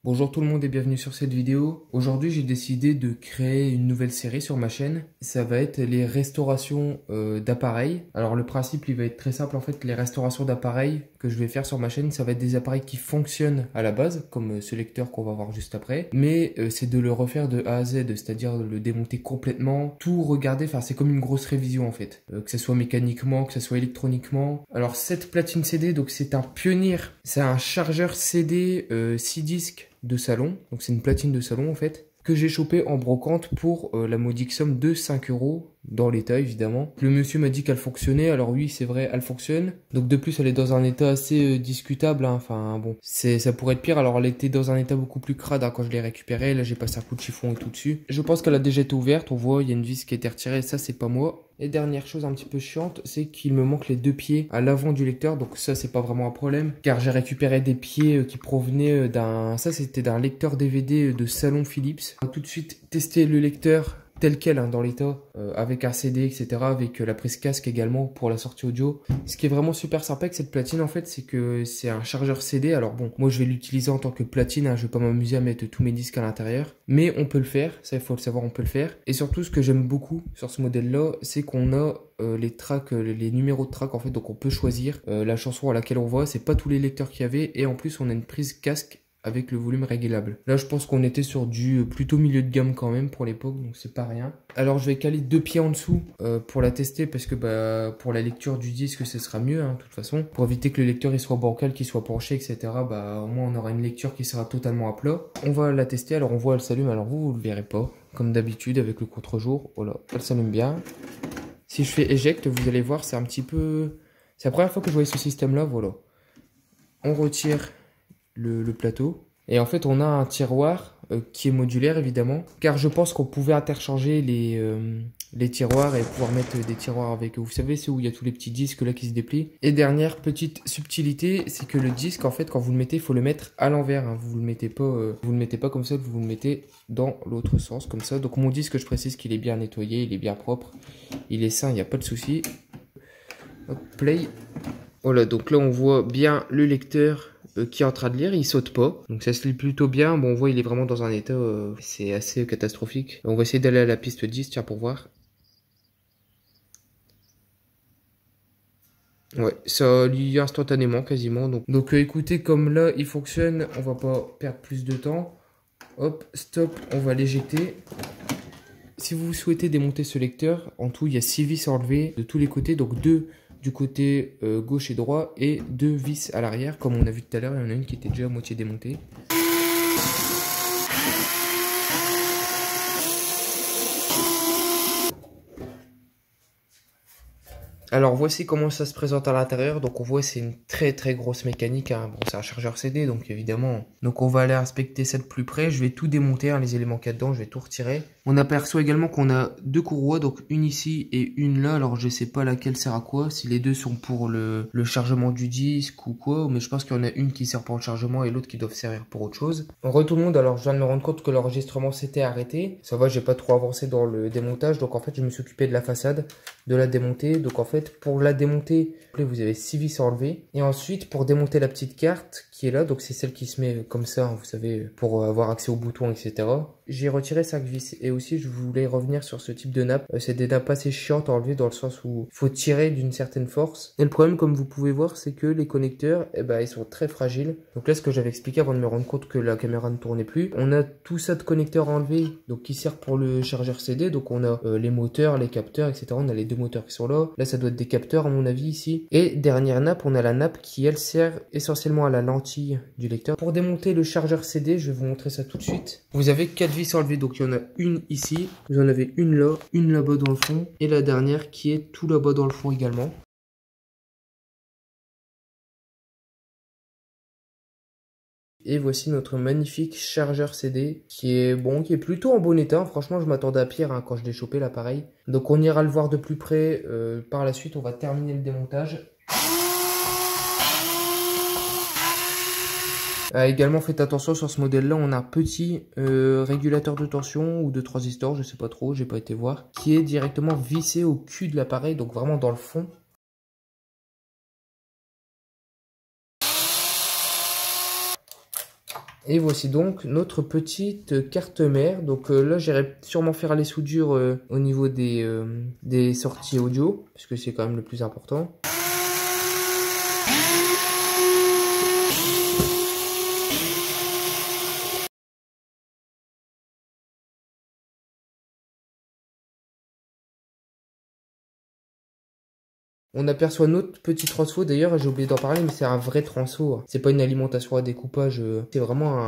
Bonjour tout le monde et bienvenue sur cette vidéo. Aujourd'hui j'ai décidé de créer une nouvelle série sur ma chaîne. Ça va être les restaurations d'appareils. Alors le principe il va être très simple en fait. Les restaurations d'appareils que je vais faire sur ma chaîne, ça va être des appareils qui fonctionnent à la base, comme ce lecteur qu'on va voir juste après. Mais c'est de le refaire de A à Z, c'est-à-dire de le démonter complètement, tout regarder, enfin c'est comme une grosse révision en fait. Que ce soit mécaniquement, que ce soit électroniquement. Alors cette platine CD, donc c'est un Pioneer, c'est un chargeur CD 6 disques de salon, donc c'est une platine de salon en fait, que j'ai chopé en brocante pour la modique somme de 5 € dans l'état évidemment. Le monsieur m'a dit qu'elle fonctionnait, alors oui c'est vrai elle fonctionne, donc de plus elle est dans un état assez discutable, hein. Enfin bon, ça pourrait être pire, alors elle était dans un état beaucoup plus crade hein, quand je l'ai récupérée, là j'ai passé un coup de chiffon et tout dessus. Je pense qu'elle a déjà été ouverte, on voit il y a une vis qui a été retirée, ça c'est pas moi. Et dernière chose un petit peu chiante, c'est qu'il me manque les deux pieds à l'avant du lecteur, donc ça c'est pas vraiment un problème, car j'ai récupéré des pieds qui provenaient ça c'était d'un lecteur DVD de salon Philips. On va tout de suite tester le lecteur tel quel hein, dans l'état, avec un CD etc, avec la prise casque également pour la sortie audio. Ce qui est vraiment super sympa avec cette platine en fait, c'est que c'est un chargeur CD. Alors bon, moi je vais l'utiliser en tant que platine, hein, je vais pas m'amuser à mettre tous mes disques à l'intérieur, mais on peut le faire, ça il faut le savoir, on peut le faire. Et surtout ce que j'aime beaucoup sur ce modèle là, c'est qu'on a les tracks, les numéros de track en fait, donc on peut choisir la chanson à laquelle on va, c'est pas tous les lecteurs qu'il y avait, et en plus on a une prise casque avec le volume réglable. Là je pense qu'on était sur du plutôt milieu de gamme quand même pour l'époque, donc c'est pas rien. Alors je vais caler deux pieds en dessous pour la tester, parce que pour la lecture du disque ce sera mieux hein, de toute façon, pour éviter que le lecteur il soit bancal, qu'il soit penché etc, au moins on aura une lecture qui sera totalement à plat. On va la tester, alors on voit elle s'allume, alors vous le verrez pas, comme d'habitude avec le contre-jour, voilà, elle s'allume bien. Si je fais éjecte, vous allez voir, c'est un petit peu... C'est la première fois que je voyais ce système-là, voilà. On retire le plateau. Et en fait, on a un tiroir qui est modulaire, évidemment. Car je pense qu'on pouvait interchanger les tiroirs et pouvoir mettre des tiroirs avec... Vous savez, c'est où il y a tous les petits disques là qui se déplient. Et dernière petite subtilité, c'est que le disque, en fait, quand vous le mettez, il faut le mettre à l'envers. Hein. Vous le mettez pas comme ça, vous le mettez dans l'autre sens, comme ça. Donc mon disque, je précise qu'il est bien nettoyé, il est bien propre. Il est sain, il n'y a pas de souci. Hop, play. Voilà, donc là on voit bien le lecteur qui est en train de lire, il saute pas. Donc ça se lit plutôt bien. Bon, on voit il est vraiment dans un état, c'est assez catastrophique. On va essayer d'aller à la piste 10, tiens, pour voir. Ouais, ça lit instantanément quasiment. Donc écoutez, comme là il fonctionne, on va pas perdre plus de temps. Hop, stop, on va l'éjecter. Si vous souhaitez démonter ce lecteur, en tout il y a 6 vis enlevées de tous les côtés, donc 2 du côté gauche et droit et 2 vis à l'arrière, comme on a vu tout à l'heure, il y en a une qui était déjà à moitié démontée. Alors voici comment ça se présente à l'intérieur. Donc on voit c'est une très grosse mécanique, hein. Bon, c'est un chargeur CD donc évidemment. Donc on va aller inspecter ça de plus près. Je vais tout démonter, hein, les éléments qu'il y a dedans, je vais tout retirer. On aperçoit également qu'on a deux courroies, donc une ici et une là. Alors je sais pas laquelle sert à quoi, si les deux sont pour le chargement du disque ou quoi, mais je pense qu'il y en a une qui sert pour le chargement et l'autre qui doivent servir pour autre chose. Re tout le monde, alors je viens de me rendre compte que l'enregistrement s'était arrêté. Ça va, j'ai pas trop avancé dans le démontage, donc en fait je me suis occupé de la façade, de la démonter. Donc en fait pour la démonter, vous avez 6 vis à enlever. Et ensuite pour démonter la petite carte qui est là, donc c'est celle qui se met comme ça, hein, vous savez, pour avoir accès aux boutons, etc. J'ai retiré 5 vis. Et aussi je voulais revenir sur ce type de nappe. C'est des nappes assez chiantes à enlever dans le sens où il faut tirer d'une certaine force. Et le problème, comme vous pouvez voir, c'est que les connecteurs, ils sont très fragiles. Donc là, ce que j'avais expliqué avant de me rendre compte que la caméra ne tournait plus, on a tout ça de connecteurs à enlever, donc qui sert pour le chargeur CD. Donc on a les moteurs, les capteurs, etc. On a les deux moteurs qui sont là. Là, ça doit être des capteurs à mon avis ici. Et dernière nappe, on a la nappe qui elle sert essentiellement à la lentille du lecteur. Pour démonter le chargeur CD, je vais vous montrer ça tout de suite. Vous avez 4 vis enlevées, donc il y en a une ici, vous en avez une là-bas dans le fond, et la dernière qui est tout là-bas dans le fond également. Et voici notre magnifique chargeur CD qui est bon, qui est plutôt en bon état. Franchement, je m'attendais à pire hein, quand je l'ai chopé l'appareil. Donc on ira le voir de plus près par la suite. On va terminer le démontage. Également, faites attention sur ce modèle-là, on a un petit régulateur de tension ou de transistor, je sais pas trop, j'ai pas été voir, qui est directement vissé au cul de l'appareil, donc vraiment dans le fond. Et voici donc notre petite carte mère. Donc là, j'irai sûrement faire les soudures au niveau des sorties audio, puisque c'est quand même le plus important. On aperçoit notre petit transfo, d'ailleurs j'ai oublié d'en parler, mais c'est un vrai transfo. C'est pas une alimentation à découpage, c'est vraiment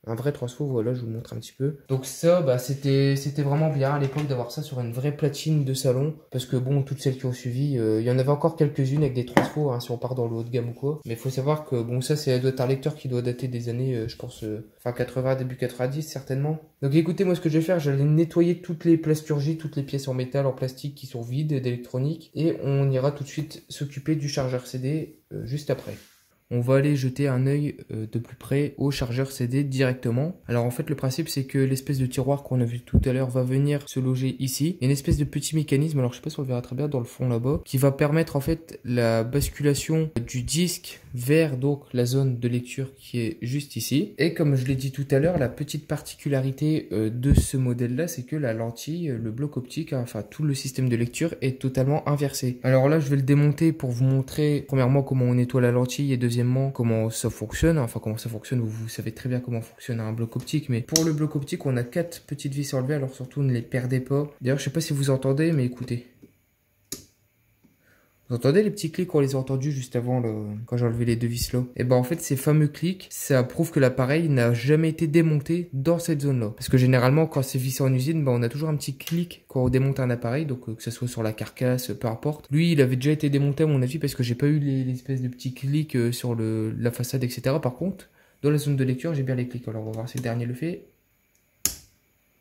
un vrai transfo. Voilà, je vous montre un petit peu. Donc ça, bah, c'était vraiment bien à l'époque d'avoir ça sur une vraie platine de salon. Parce que bon, toutes celles qui ont suivi, il y en avait encore quelques-unes avec des transfos, hein, si on part dans le haut de gamme ou quoi. Mais il faut savoir que bon, ça doit être un lecteur qui doit dater des années, je pense, fin 80, début 90 certainement. Donc écoutez, moi ce que je vais faire, je vais nettoyer toutes les plasturgies, toutes les pièces en métal, en plastique qui sont vides d'électronique. Et on ira tout de suite s'occuper du chargeur CD juste après. On va aller jeter un œil de plus près au chargeur CD directement. Alors en fait le principe c'est que l'espèce de tiroir qu'on a vu tout à l'heure va venir se loger ici. Il y a une espèce de petit mécanisme, alors je sais pas si on le verra très bien dans le fond là-bas, qui va permettre en fait la basculation du disque vers donc la zone de lecture qui est juste ici. Et comme je l'ai dit tout à l'heure, la petite particularité de ce modèle là c'est que la lentille, le bloc optique, hein, enfin tout le système de lecture est totalement inversé. Alors là je vais le démonter pour vous montrer premièrement comment on nettoie la lentille et deuxièmement comment ça fonctionne. Enfin comment ça fonctionne, vous savez très bien comment fonctionne un bloc optique, mais pour le bloc optique on a 4 petites vis enlevées, alors surtout ne les perdez pas. D'ailleurs je sais pas si vous entendez, mais écoutez. Vous entendez les petits clics, on les a entendus juste avant quand j'ai enlevé les deux vis là. Et ben en fait ces fameux clics, ça prouve que l'appareil n'a jamais été démonté dans cette zone là. Parce que généralement quand c'est vissé en usine, ben, on a toujours un petit clic quand on démonte un appareil, donc que ce soit sur la carcasse, peu importe. Lui il avait déjà été démonté à mon avis parce que j'ai pas eu les espèces de petits clics sur la façade, etc. Par contre, dans la zone de lecture j'ai bien les clics. Alors on va voir si le dernier le fait.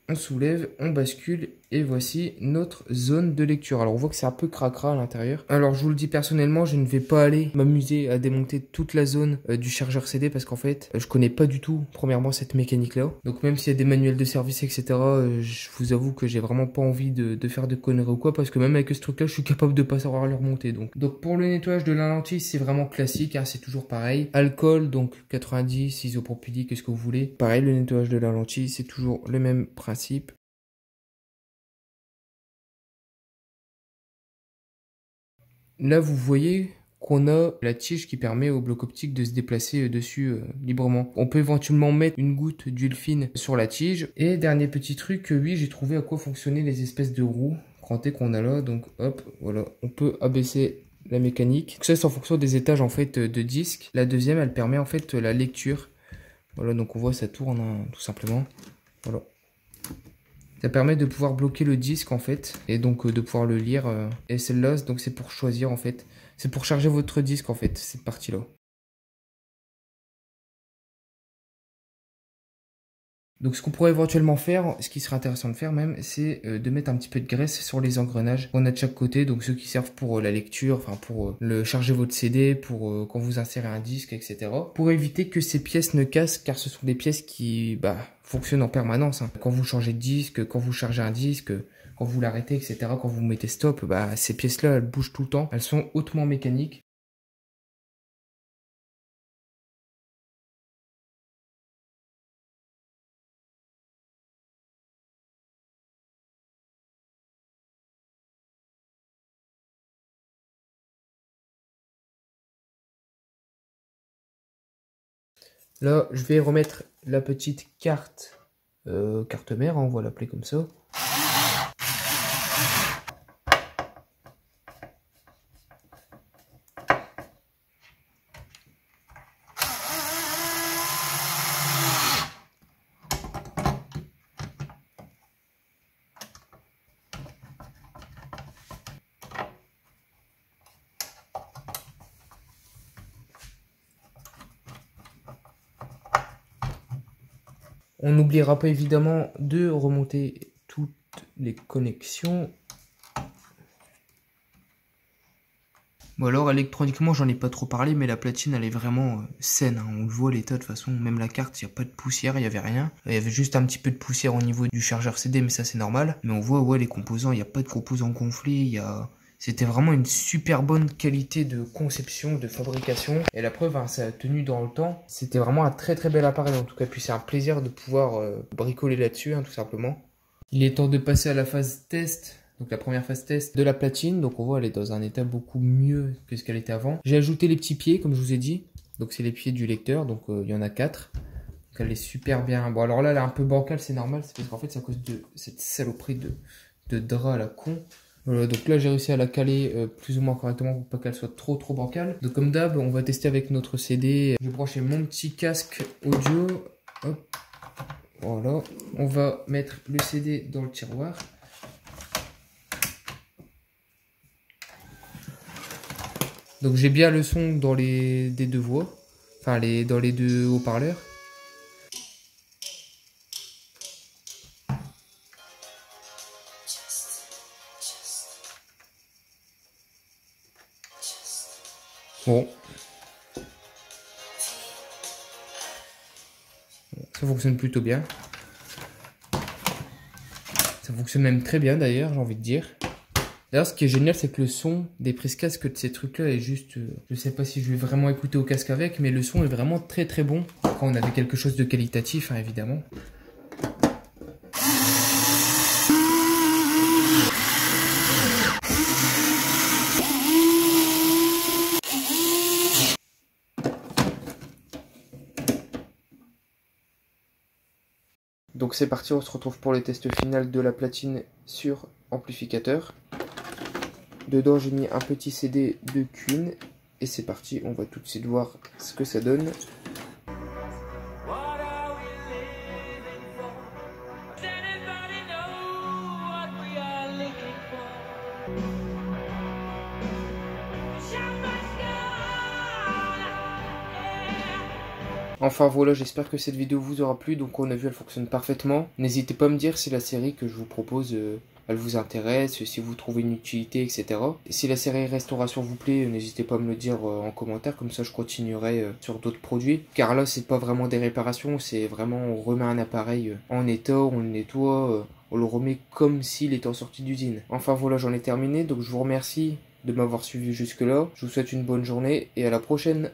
On soulève, on bascule et voici notre zone de lecture. Alors on voit que c'est un peu cracra à l'intérieur. Alors je vous le dis personnellement, je ne vais pas aller m'amuser à démonter toute la zone du chargeur CD parce qu'en fait je connais pas du tout premièrement cette mécanique là. Donc même s'il y a des manuels de service etc, je vous avoue que j'ai vraiment pas envie de faire de conneries ou quoi, parce que même avec ce truc là je suis capable de pas savoir le remonter. Donc pour le nettoyage de la lentille c'est vraiment classique, hein, c'est toujours pareil. Alcool donc 90, isopropylique, ce que vous voulez. Pareil, le nettoyage de la lentille c'est toujours le même principe. Là, vous voyez qu'on a la tige qui permet au bloc optique de se déplacer dessus librement. On peut éventuellement mettre une goutte d'huile fine sur la tige. Et dernier petit truc, oui, j'ai trouvé à quoi fonctionnaient les espèces de roues crantées qu'on a là. Donc hop, voilà, on peut abaisser la mécanique. Donc ça, c'est en fonction des étages en fait de disques. La deuxième, elle permet en fait la lecture. Voilà, donc on voit ça tourne hein, tout simplement. Voilà. Ça permet de pouvoir bloquer le disque en fait, et donc de pouvoir le lire. Et celle-là, donc c'est pour choisir en fait. C'est pour charger votre disque en fait, cette partie-là. Donc ce qu'on pourrait éventuellement faire, ce qui serait intéressant de faire même, c'est de mettre un petit peu de graisse sur les engrenages qu'on a de chaque côté, donc ceux qui servent pour la lecture, enfin pour le charger votre CD, pour quand vous insérez un disque, etc. Pour éviter que ces pièces ne cassent, car ce sont des pièces qui fonctionnent en permanence. Hein. Quand vous changez de disque, quand vous chargez un disque, quand vous l'arrêtez, etc., quand vous mettez stop, ces pièces-là, elles bougent tout le temps, elles sont hautement mécaniques. Là, je vais remettre la petite carte mère, hein, on va l'appeler comme ça. On n'oubliera pas évidemment de remonter toutes les connexions. Bon alors électroniquement j'en ai pas trop parlé, mais la platine elle est vraiment saine, hein. On le voit l'état de toute façon, même la carte il n'y a pas de poussière, il n'y avait rien. Il y avait juste un petit peu de poussière au niveau du chargeur CD, mais ça c'est normal. Mais on voit ouais les composants, il n'y a pas de composants gonflés, il y a C'était vraiment une super bonne qualité de conception, de fabrication. Et la preuve, hein, ça a tenu dans le temps. C'était vraiment un très très bel appareil en tout cas. Puis c'est un plaisir de pouvoir bricoler là-dessus, hein, tout simplement. Il est temps de passer à la phase test. Donc la première phase test de la platine. Donc on voit elle est dans un état beaucoup mieux que ce qu'elle était avant. J'ai ajouté les petits pieds comme je vous ai dit. Donc c'est les pieds du lecteur. Donc il y en a 4. Donc elle est super bien. Bon alors là elle est un peu bancale, c'est normal. C'est parce qu'en fait c'est à cause de cette saloperie de drap à la con. Voilà, donc là j'ai réussi à la caler plus ou moins correctement pour pas qu'elle soit trop bancale. Donc comme d'hab, on va tester avec notre CD. Je vais brancher mon petit casque audio. Hop. Voilà, on va mettre le CD dans le tiroir. Donc j'ai bien le son dans des deux voix, enfin dans les deux haut-parleurs. Bon. Ça fonctionne plutôt bien. Ça fonctionne même très bien d'ailleurs, j'ai envie de dire. D'ailleurs, ce qui est génial, c'est que le son des prises casque de ces trucs-là est juste... je sais pas si je vais vraiment écouter au casque avec, mais le son est vraiment très bon. Après, on avait quelque chose de qualitatif, hein, évidemment. Donc c'est parti, on se retrouve pour le test final de la platine sur amplificateur. Dedans j'ai mis un petit CD de Queen et c'est parti, on va tout de suite voir ce que ça donne. Enfin voilà, j'espère que cette vidéo vous aura plu. Donc on a vu, elle fonctionne parfaitement. N'hésitez pas à me dire si la série que je vous propose, elle vous intéresse, si vous trouvez une utilité, etc. Et si la série restauration vous plaît, n'hésitez pas à me le dire en commentaire. Comme ça je continuerai sur d'autres produits. Car là c'est pas vraiment des réparations, c'est vraiment on remet un appareil en état, on le nettoie, on le remet comme s'il était en sortie d'usine. Enfin voilà, j'en ai terminé. Donc je vous remercie de m'avoir suivi jusque là. Je vous souhaite une bonne journée et à la prochaine.